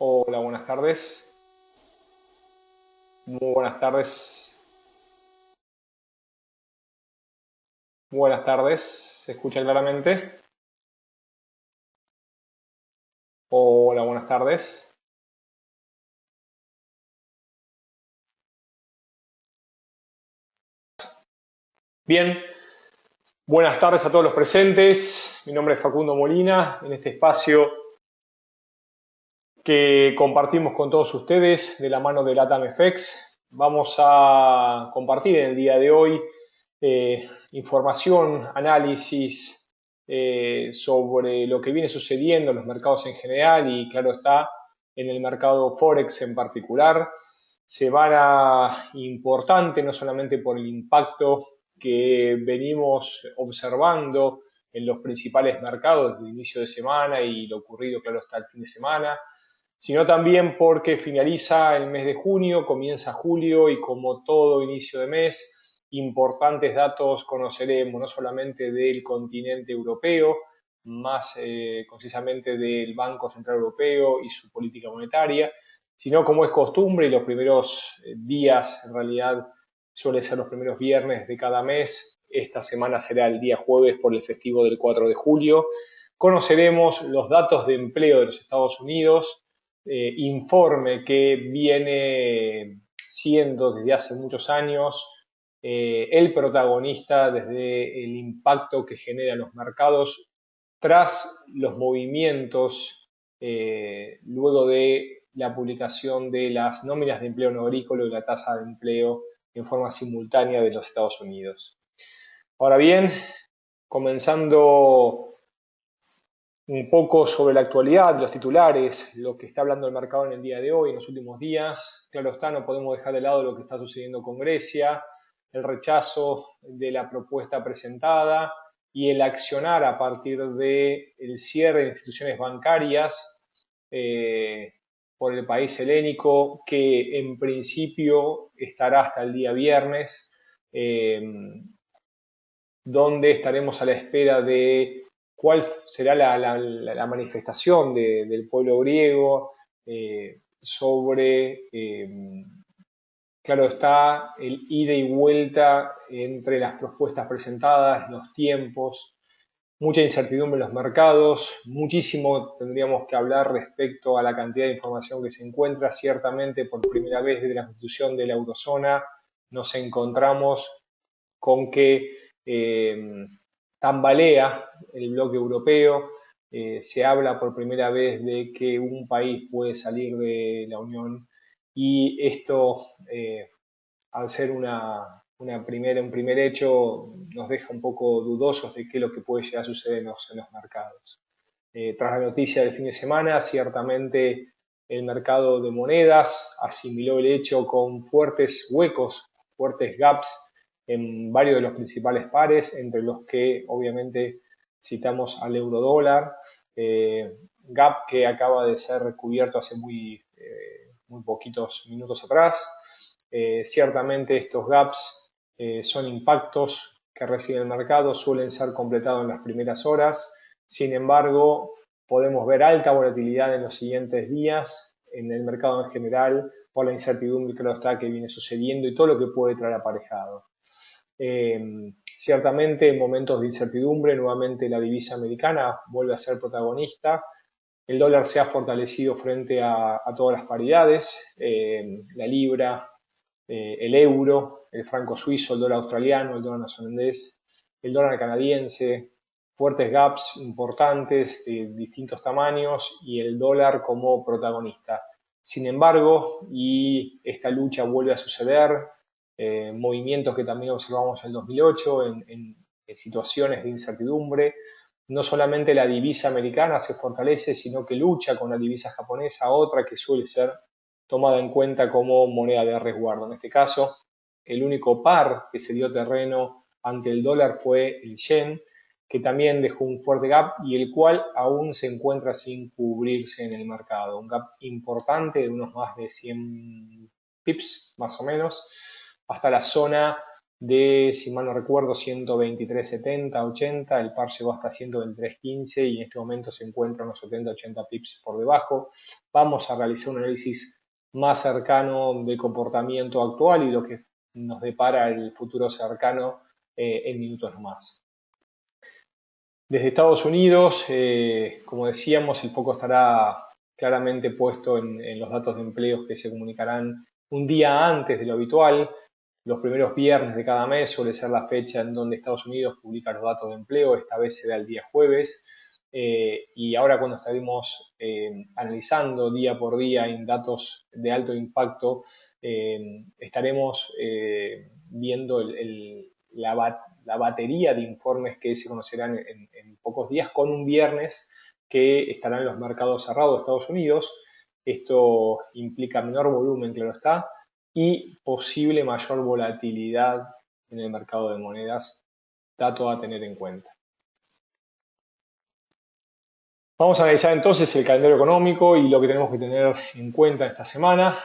Hola, buenas tardes. Muy buenas tardes. Buenas tardes. ¿Se escucha claramente? Hola, buenas tardes. Bien, buenas tardes a todos los presentes. Mi nombre es Facundo Molina. En este espacio que compartimos con todos ustedes de la mano de LATAM FX, vamos a compartir en el día de hoy información, análisis sobre lo que viene sucediendo en los mercados en general y claro está, en el mercado Forex en particular. Semana importante no solamente por el impacto que venimos observando en los principales mercados desde el inicio de semana y lo ocurrido, claro está, el fin de semana, sino también porque finaliza el mes de junio, comienza julio y como todo inicio de mes, importantes datos conoceremos no solamente del continente europeo, más concisamente del Banco Central Europeo y su política monetaria, sino como es costumbre y los primeros días, en realidad suelen ser los primeros viernes de cada mes, esta semana será el día jueves por el festivo del 4 de julio, conoceremos los datos de empleo de los Estados Unidos, informe que viene siendo desde hace muchos años el protagonista desde el impacto que genera en los mercados tras los movimientos luego de la publicación de las nóminas de empleo no agrícola y la tasa de empleo en forma simultánea de los Estados Unidos. Ahora bien, comenzando un poco sobre la actualidad, los titulares, lo que está hablando el mercado en el día de hoy, en los últimos días. Claro está, no podemos dejar de lado lo que está sucediendo con Grecia, el rechazo de la propuesta presentada y el accionar a partir del cierre de instituciones bancarias eh, por el país helénico, que en principio estará hasta el día viernes, eh, donde estaremos a la espera de cuál será la manifestación del pueblo griego sobre, claro está, el ida y vuelta entre las propuestas presentadas, los tiempos, mucha incertidumbre en los mercados, muchísimo tendríamos que hablar respecto a la cantidad de información que se encuentra. Ciertamente, por primera vez desde la constitución de la eurozona, nos encontramos con que tambalea el bloque europeo, se habla por primera vez de que un país puede salir de la Unión y esto, al ser un primer hecho, nos deja un poco dudosos de qué es lo que puede llegar a suceder en los mercados. Tras la noticia del fin de semana, ciertamente el mercado de monedas asimiló el hecho con fuertes huecos, fuertes gaps en varios de los principales pares, entre los que obviamente citamos al euro dólar, gap que acaba de ser cubierto hace muy poquitos minutos atrás. Ciertamente estos gaps son impactos que recibe el mercado, suelen ser completados en las primeras horas. Sin embargo, podemos ver alta volatilidad en los siguientes días en el mercado en general por la incertidumbre que está que viene sucediendo y todo lo que puede traer aparejado. Ciertamente en momentos de incertidumbre nuevamente la divisa americana vuelve a ser protagonista. El dólar se ha fortalecido frente a todas las paridades, la libra, el euro, el franco suizo, el dólar australiano, el dólar neozelandés, el dólar canadiense, fuertes gaps importantes de distintos tamaños y el dólar como protagonista. Sin embargo, y esta lucha vuelve a suceder, movimientos que también observamos en el 2008 en situaciones de incertidumbre, no solamente la divisa americana se fortalece, sino que lucha con la divisa japonesa, otra que suele ser tomada en cuenta como moneda de resguardo. En este caso, el único par que se dio terreno ante el dólar fue el yen, que también dejó un fuerte gap y el cual aún se encuentra sin cubrirse en el mercado. Un gap importante de unos más de 100 pips, más o menos, hasta la zona de, si mal no recuerdo, 123.70, 80, el par llegó hasta 123.15 y en este momento se encuentra unos 70-80 pips por debajo. Vamos a realizar un análisis más cercano de comportamiento actual y lo que nos depara el futuro cercano en minutos nomás. Desde Estados Unidos, como decíamos, el foco estará claramente puesto en los datos de empleo que se comunicarán un día antes de lo habitual. Los primeros viernes de cada mes suele ser la fecha en donde Estados Unidos publica los datos de empleo, esta vez será el día jueves. Y ahora cuando estaremos analizando día por día en datos de alto impacto, estaremos viendo la batería de informes que se conocerán en pocos días, con un viernes que estarán los mercados cerrados de Estados Unidos. Esto implica menor volumen, claro está, y posible mayor volatilidad en el mercado de monedas, dato a tener en cuenta. Vamos a analizar entonces el calendario económico y lo que tenemos que tener en cuenta esta semana.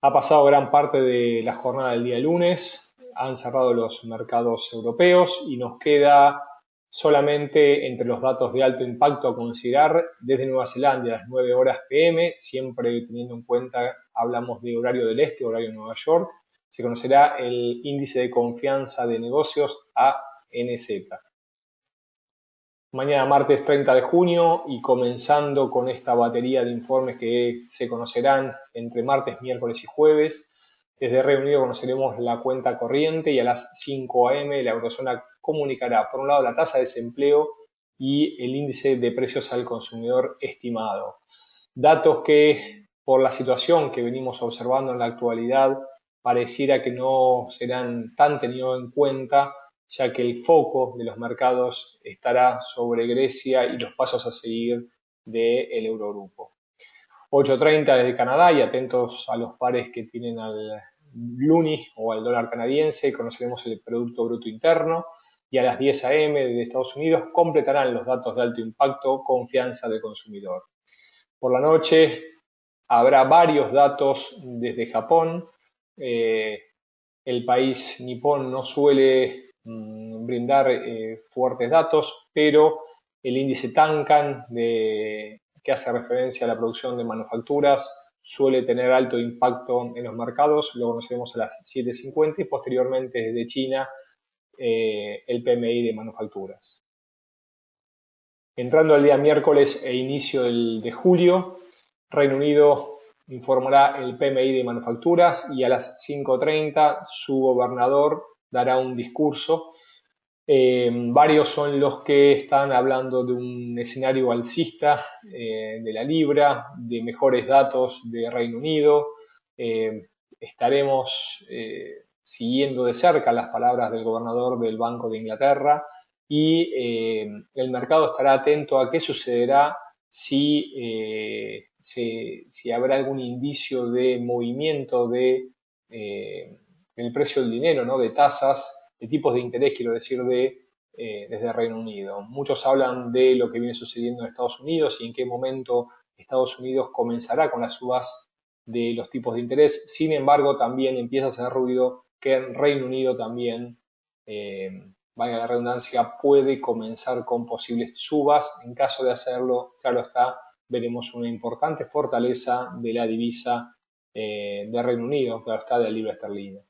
Ha pasado gran parte de la jornada del día lunes, han cerrado los mercados europeos y nos queda solamente entre los datos de alto impacto a considerar desde Nueva Zelanda a las 9 horas PM, siempre teniendo en cuenta, hablamos de horario del este, horario de Nueva York, se conocerá el índice de confianza de negocios ANZ. Mañana martes 30 de junio y comenzando con esta batería de informes que se conocerán entre martes, miércoles y jueves. Desde Reino Unido conoceremos la cuenta corriente y a las 5 a.m. la eurozona comunicará por un lado la tasa de desempleo y el índice de precios al consumidor estimado. Datos que por la situación que venimos observando en la actualidad pareciera que no serán tan tenidos en cuenta, ya que el foco de los mercados estará sobre Grecia y los pasos a seguir del Eurogrupo. 8.30 desde Canadá y atentos a los pares que tienen al luni o al dólar canadiense, conoceremos el Producto Bruto Interno y a las 10 a.m. de Estados Unidos completarán los datos de alto impacto, confianza del consumidor. Por la noche habrá varios datos desde Japón. El país nipón no suele brindar fuertes datos, pero el índice Tankan, que hace referencia a la producción de manufacturas, suele tener alto impacto en los mercados. Lo conoceremos a las 7:50 y posteriormente desde China el PMI de manufacturas. Entrando al día miércoles e inicio de julio, Reino Unido informará el PMI de manufacturas y a las 5:30 su gobernador dará un discurso. Varios son los que están hablando de un escenario alcista de la libra, de mejores datos de Reino Unido. Estaremos siguiendo de cerca las palabras del gobernador del Banco de Inglaterra y el mercado estará atento a qué sucederá si habrá algún indicio de movimiento del precio del dinero, ¿no? De tasas, de tipos de interés, quiero decir, desde Reino Unido. Muchos hablan de lo que viene sucediendo en Estados Unidos y en qué momento Estados Unidos comenzará con las subas de los tipos de interés. Sin embargo, también empieza a hacer ruido que en Reino Unido también, valga la redundancia, puede comenzar con posibles subas. En caso de hacerlo, claro está, veremos una importante fortaleza de la divisa de Reino Unido, claro está, de la libra esterlina.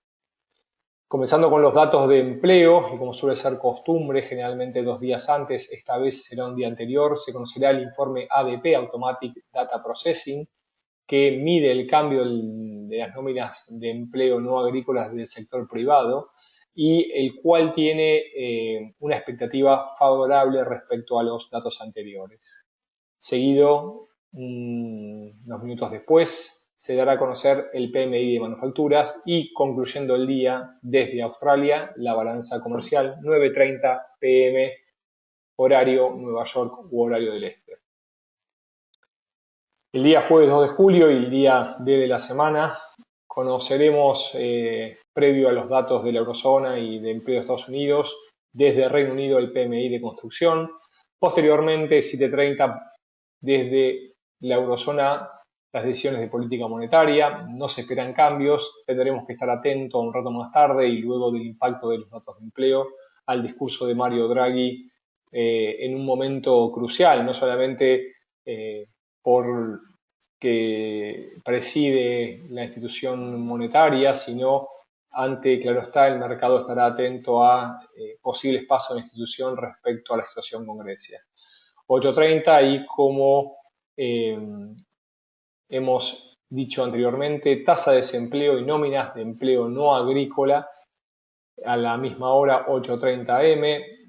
Comenzando con los datos de empleo, y como suele ser costumbre, generalmente 2 días antes, esta vez será un día anterior, se conocerá el informe ADP, Automatic Data Processing, que mide el cambio de las nóminas de empleo no agrícolas del sector privado y el cual tiene una expectativa favorable respecto a los datos anteriores. Seguido, unos minutos después, se dará a conocer el PMI de manufacturas y concluyendo el día desde Australia, la balanza comercial 9:30 PM, horario Nueva York u horario del este. El día jueves 2 de julio y el día D de la semana conoceremos, previo a los datos de la eurozona y de empleo de Estados Unidos, desde Reino Unido el PMI de construcción. Posteriormente, 7:30 desde la eurozona, las decisiones de política monetaria, no se esperan cambios, tendremos que estar atentos un rato más tarde y luego del impacto de los datos de empleo al discurso de Mario Draghi en un momento crucial, no solamente por que preside la institución monetaria, sino ante, claro está, el mercado estará atento a posibles pasos de la institución respecto a la situación con Grecia. 8.30 y como eh, hemos dicho anteriormente, tasa de desempleo y nóminas de empleo no agrícola a la misma hora 8.30 am.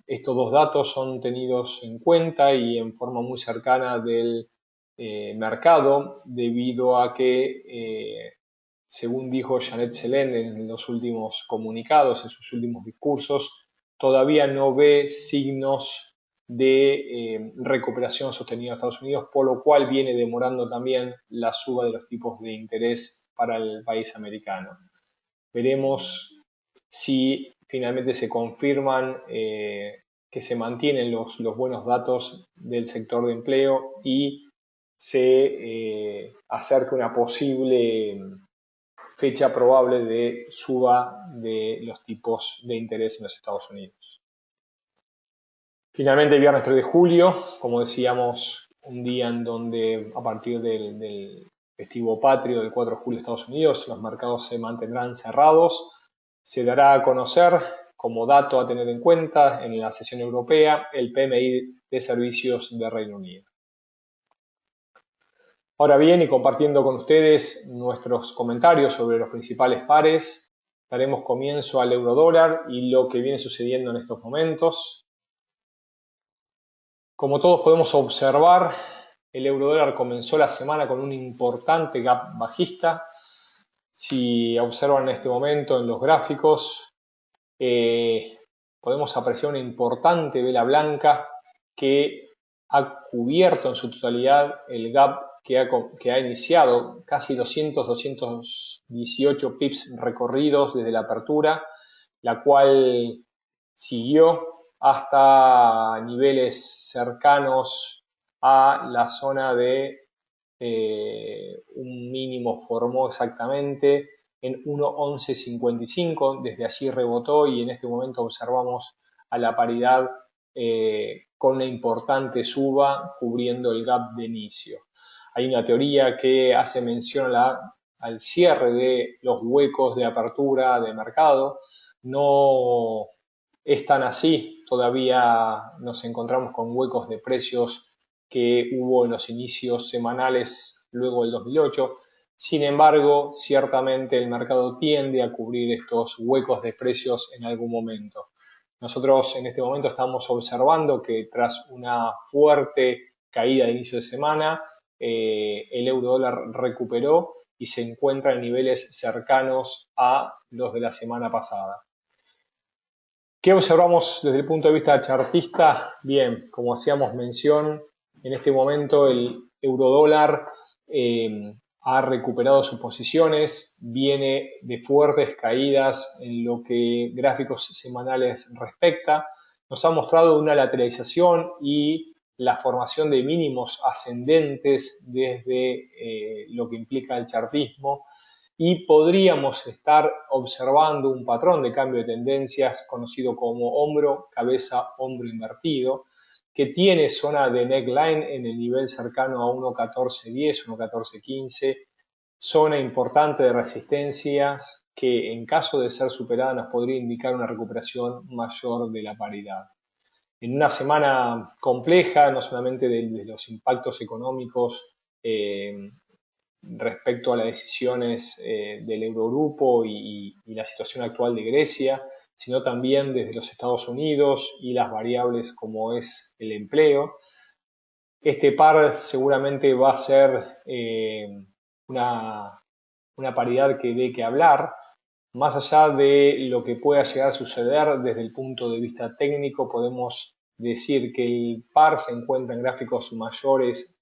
Estos dos datos son tenidos en cuenta y en forma muy cercana del mercado debido a que, según dijo Janet Yellen en los últimos comunicados, en sus últimos discursos, todavía no ve signos de recuperación sostenida en Estados Unidos, por lo cual viene demorando también la suba de los tipos de interés para el país americano. Veremos si finalmente se confirman que se mantienen los buenos datos del sector de empleo y se acerca una posible fecha probable de suba de los tipos de interés en los Estados Unidos. Finalmente, el viernes 3 de julio, como decíamos, un día en donde a partir del festivo patrio del 4 de julio de Estados Unidos, los mercados se mantendrán cerrados. Se dará a conocer como dato a tener en cuenta en la sesión europea el PMI de servicios de Reino Unido. Ahora bien, y compartiendo con ustedes nuestros comentarios sobre los principales pares, daremos comienzo al euro-dólar y lo que viene sucediendo en estos momentos. Como todos podemos observar, el euro-dólar comenzó la semana con un importante gap bajista. Si observan en este momento en los gráficos, podemos apreciar una importante vela blanca que ha cubierto en su totalidad el gap que ha iniciado, casi 218 pips recorridos desde la apertura, la cual siguió hasta niveles cercanos a la zona de un mínimo formó exactamente en 1.1155, desde allí rebotó y en este momento observamos a la paridad con una importante suba cubriendo el gap de inicio. Hay una teoría que hace mención al cierre de los huecos de apertura de mercado. No es tan así, todavía nos encontramos con huecos de precios que hubo en los inicios semanales luego del 2008. Sin embargo, ciertamente el mercado tiende a cubrir estos huecos de precios en algún momento. Nosotros en este momento estamos observando que tras una fuerte caída de inicio de semana, el euro dólar recuperó y se encuentra en niveles cercanos a los de la semana pasada. ¿Qué observamos desde el punto de vista chartista? Bien, como hacíamos mención, en este momento el eurodólar ha recuperado sus posiciones, viene de fuertes caídas en lo que gráficos semanales respecta, nos ha mostrado una lateralización y la formación de mínimos ascendentes desde lo que implica el chartismo, y podríamos estar observando un patrón de cambio de tendencias conocido como hombro, cabeza, hombro invertido, que tiene zona de neckline en el nivel cercano a 1.1410, 1.1415, zona importante de resistencias que en caso de ser superada nos podría indicar una recuperación mayor de la paridad. En una semana compleja, no solamente de los impactos económicos respecto a las decisiones del Eurogrupo y la situación actual de Grecia, sino también desde los Estados Unidos y las variables como es el empleo. Este par seguramente va a ser una paridad que dé que hablar, más allá de lo que pueda llegar a suceder desde el punto de vista técnico. Podemos decir que el par se encuentra en gráficos mayores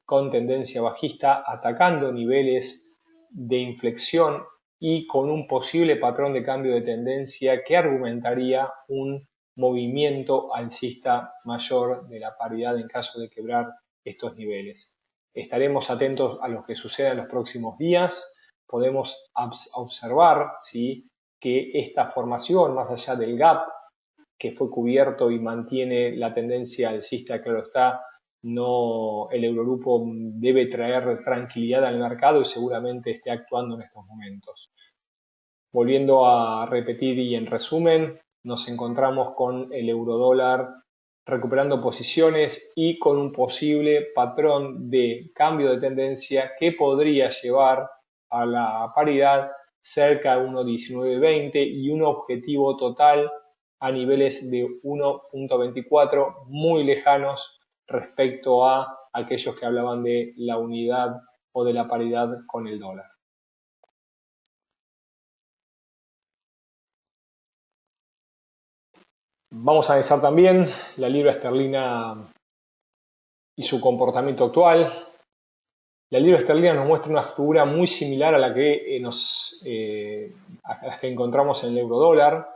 con tendencia bajista, atacando niveles de inflexión y con un posible patrón de cambio de tendencia que argumentaría un movimiento alcista mayor de la paridad en caso de quebrar estos niveles. estaremos atentos a lo que suceda en los próximos días. Podemos observar, ¿sí?, que esta formación, más allá del gap que fue cubierto y mantiene la tendencia alcista, claro está, no, el Eurogrupo debe traer tranquilidad al mercado y seguramente esté actuando en estos momentos. Volviendo a repetir y en resumen, nos encontramos con el eurodólar recuperando posiciones y con un posible patrón de cambio de tendencia que podría llevar a la paridad cerca de 1.1920 y un objetivo total a niveles de 1.24 muy lejanos respecto a aquellos que hablaban de la unidad o de la paridad con el dólar. Vamos a analizar también la libra esterlina y su comportamiento actual. La libra esterlina nos muestra una figura muy similar a la que encontramos en el eurodólar.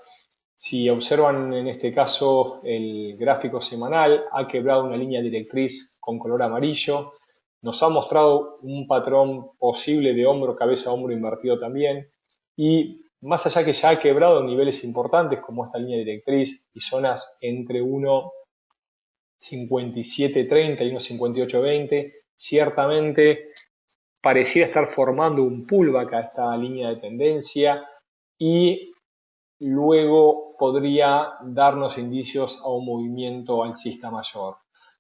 Si observan en este caso el gráfico semanal, ha quebrado una línea directriz con color amarillo. Nos ha mostrado un patrón posible de hombro, cabeza, hombro invertido también. Y más allá que ya ha quebrado niveles importantes como esta línea directriz y zonas entre 1.5730 y 1.5820, ciertamente pareciera estar formando un pullback a esta línea de tendencia y luego podría darnos indicios a un movimiento alcista mayor.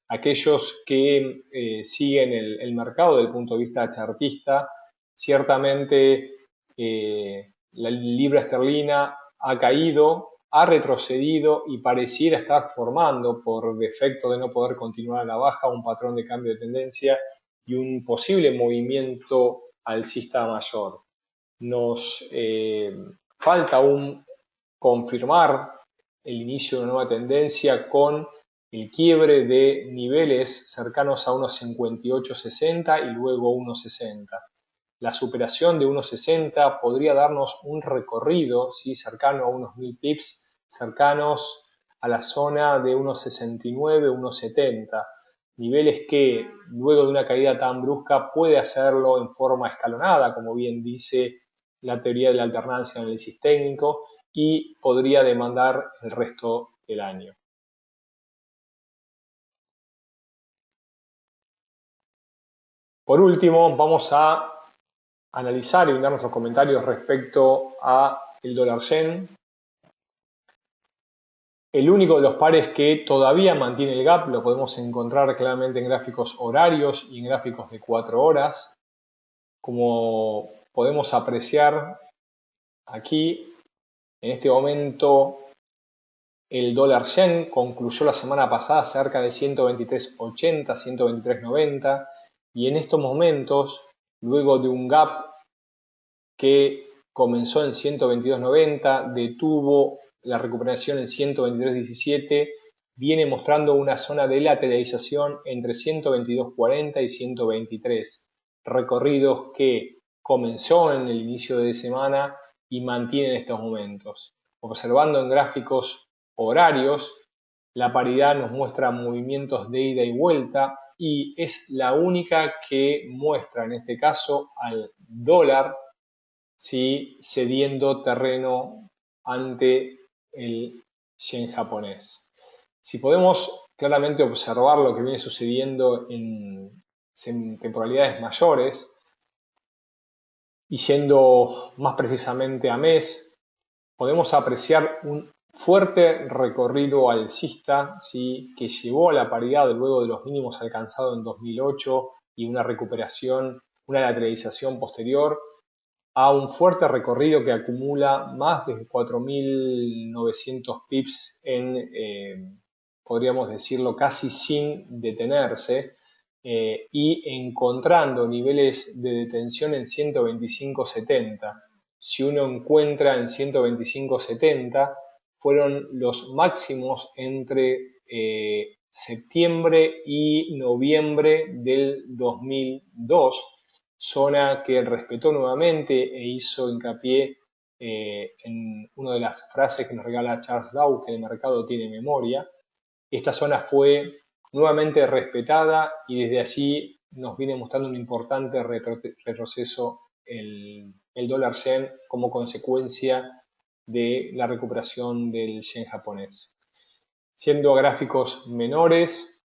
Aquellos que siguen el mercado desde el punto de vista chartista, ciertamente la libra esterlina ha caído, ha retrocedido y pareciera estar formando, por defecto de no poder continuar a la baja, un patrón de cambio de tendencia y un posible movimiento alcista mayor. Nos falta aún confirmar el inicio de una nueva tendencia con el quiebre de niveles cercanos a 1.5860 y luego 1.60. La superación de 1.60 podría darnos un recorrido, ¿sí?, cercano a unos 1000 pips, cercanos a la zona de 1.69, 1.70, niveles que luego de una caída tan brusca puede hacerlo en forma escalonada, como bien dice la teoría de la alternancia de análisis técnico, y podría demandar el resto del año. Por último, vamos a analizar y brindar nuestros comentarios respecto a el dólar yen. El único de los pares que todavía mantiene el gap lo podemos encontrar claramente en gráficos horarios y en gráficos de 4 horas. Como podemos apreciar aquí, en este momento el dólar yen concluyó la semana pasada cerca de 123.80, 123.90 y en estos momentos, luego de un gap que comenzó en 122.90, detuvo la recuperación en 123.17, viene mostrando una zona de lateralización entre 122.40 y 123, recorridos que comenzó en el inicio de semana y mantiene en estos momentos. Observando en gráficos horarios, la paridad nos muestra movimientos de ida y vuelta y es la única que muestra en este caso al dólar, ¿sí?, cediendo terreno ante el yen japonés. Si podemos claramente observar lo que viene sucediendo en temporalidades mayores y yendo más precisamente a mes, podemos apreciar un fuerte recorrido alcista, ¿sí?, que llevó a la paridad luego de los mínimos alcanzados en 2008 y una recuperación, una lateralización posterior, a un fuerte recorrido que acumula más de 4.900 pips en, podríamos decirlo, casi sin detenerse, y encontrando niveles de detención en 125.70. Si uno encuentra en 125.70, fueron los máximos entre septiembre y noviembre del 2002, zona que respetó nuevamente e hizo hincapié en una de las frases que nos regala Charles Dow, que el mercado tiene memoria. Esta zona fue nuevamente respetada y desde allí nos viene mostrando un importante retroceso el dólar yen como consecuencia de la recuperación del yen japonés. Siendo a gráficos menores,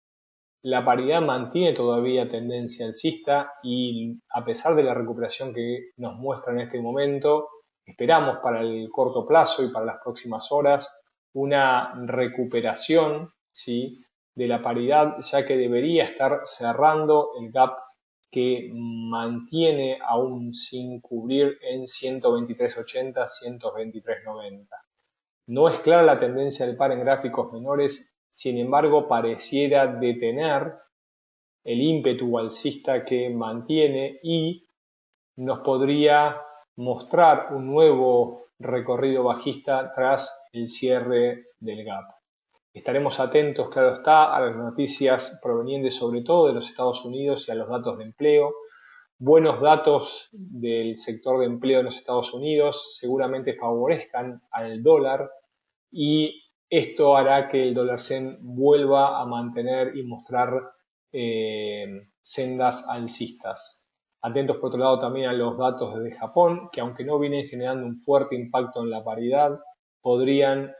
la paridad mantiene todavía tendencia alcista y a pesar de la recuperación que nos muestra en este momento, esperamos para el corto plazo y para las próximas horas una recuperación, ¿sí?, de la paridad, ya que debería estar cerrando el gap que mantiene aún sin cubrir en 123.80, 123.90. No es clara la tendencia del par en gráficos menores, sin embargo pareciera detener el ímpetu alcista que mantiene y nos podría mostrar un nuevo recorrido bajista tras el cierre del gap. Estaremos atentos, claro está, a las noticias provenientes sobre todo de los Estados Unidos y a los datos de empleo. Buenos datos del sector de empleo en los Estados Unidos seguramente favorezcan al dólar y esto hará que el dólar yen vuelva a mantener y mostrar sendas alcistas. Atentos por otro lado también a los datos desde Japón, que aunque no vienen generando un fuerte impacto en la paridad, podrían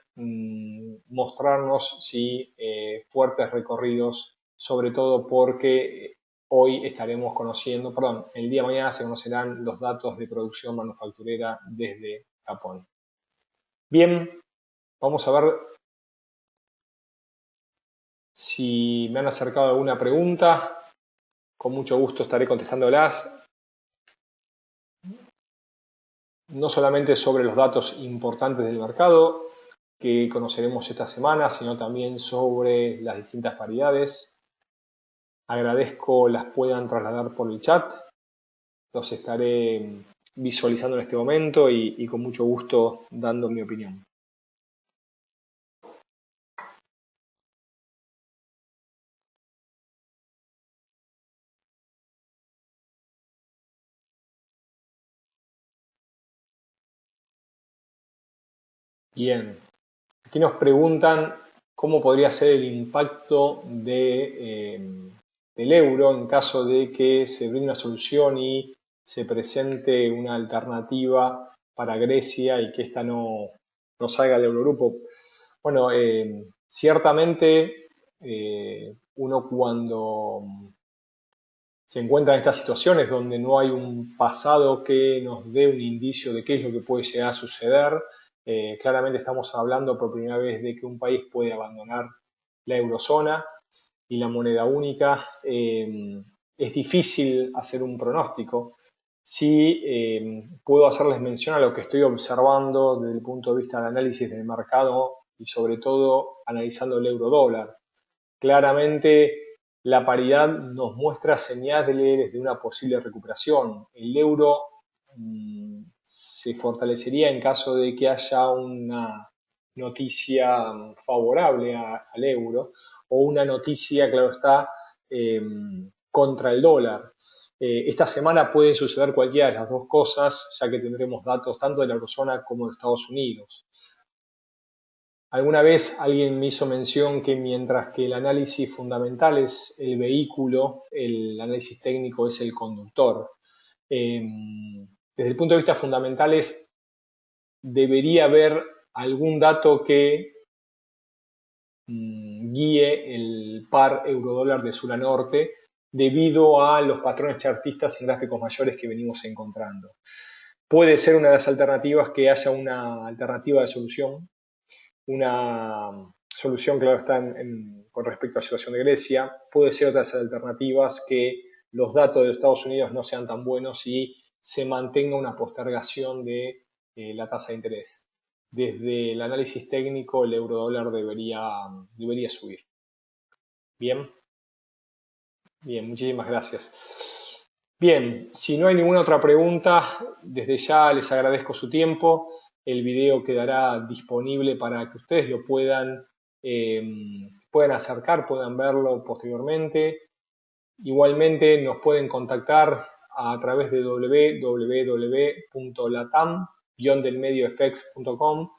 mostrarnos fuertes recorridos, sobre todo porque hoy estaremos conociendo, el día de mañana se conocerán los datos de producción manufacturera desde Japón. Bien, vamos a ver si me han acercado alguna pregunta. Con mucho gusto estaré contestándolas. No solamente sobre los datos importantes del mercado que conoceremos esta semana, sino también sobre las distintas paridades. Agradezco las puedan trasladar por el chat. Los estaré visualizando en este momento y con mucho gusto dando mi opinión. Bien, aquí nos preguntan cómo podría ser el impacto del euro en caso de que se brinde una solución y se presente una alternativa para Grecia y que ésta no salga del Eurogrupo. Bueno, ciertamente uno cuando se encuentra en estas situaciones donde no hay un pasado que nos dé un indicio de qué es lo que puede llegar a suceder, claramente estamos hablando por primera vez de que un país puede abandonar la eurozona y la moneda única. Es difícil hacer un pronóstico. Sí, puedo hacerles mención a lo que estoy observando desde el punto de vista del análisis del mercado y sobre todo analizando el euro dólar. Claramente la paridad nos muestra señales de una posible recuperación. El euro se fortalecería en caso de que haya una noticia favorable al euro o una noticia, claro está, contra el dólar. Esta semana puede suceder cualquiera de las dos cosas, ya que tendremos datos tanto de la eurozona como de Estados Unidos. Alguna vez alguien me hizo mención que mientras que el análisis fundamental es el vehículo, el análisis técnico es el conductor. Desde el punto de vista fundamental debería haber algún dato que guíe el par euro-dólar de sur a norte debido a los patrones chartistas en gráficos mayores que venimos encontrando. Puede ser una de las alternativas que haya una alternativa de solución, una solución, claro, está con respecto a la situación de Grecia. Puede ser otras alternativas que los datos de Estados Unidos no sean tan buenos y se mantenga una postergación de la tasa de interés. Desde el análisis técnico, el euro-dólar debería subir. Bien, muchísimas gracias. Bien, si no hay ninguna otra pregunta, desde ya les agradezco su tiempo. El video quedará disponible para que ustedes lo puedan acercar, puedan verlo posteriormente. Igualmente nos pueden contactar a través de www.latam-delmediofx.com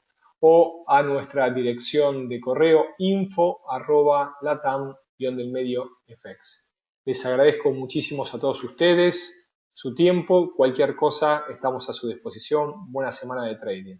o a nuestra dirección de correo info@latam-delmediofx. Les agradezco muchísimo a todos ustedes su tiempo. Cualquier cosa estamos a su disposición. Buena semana de trading.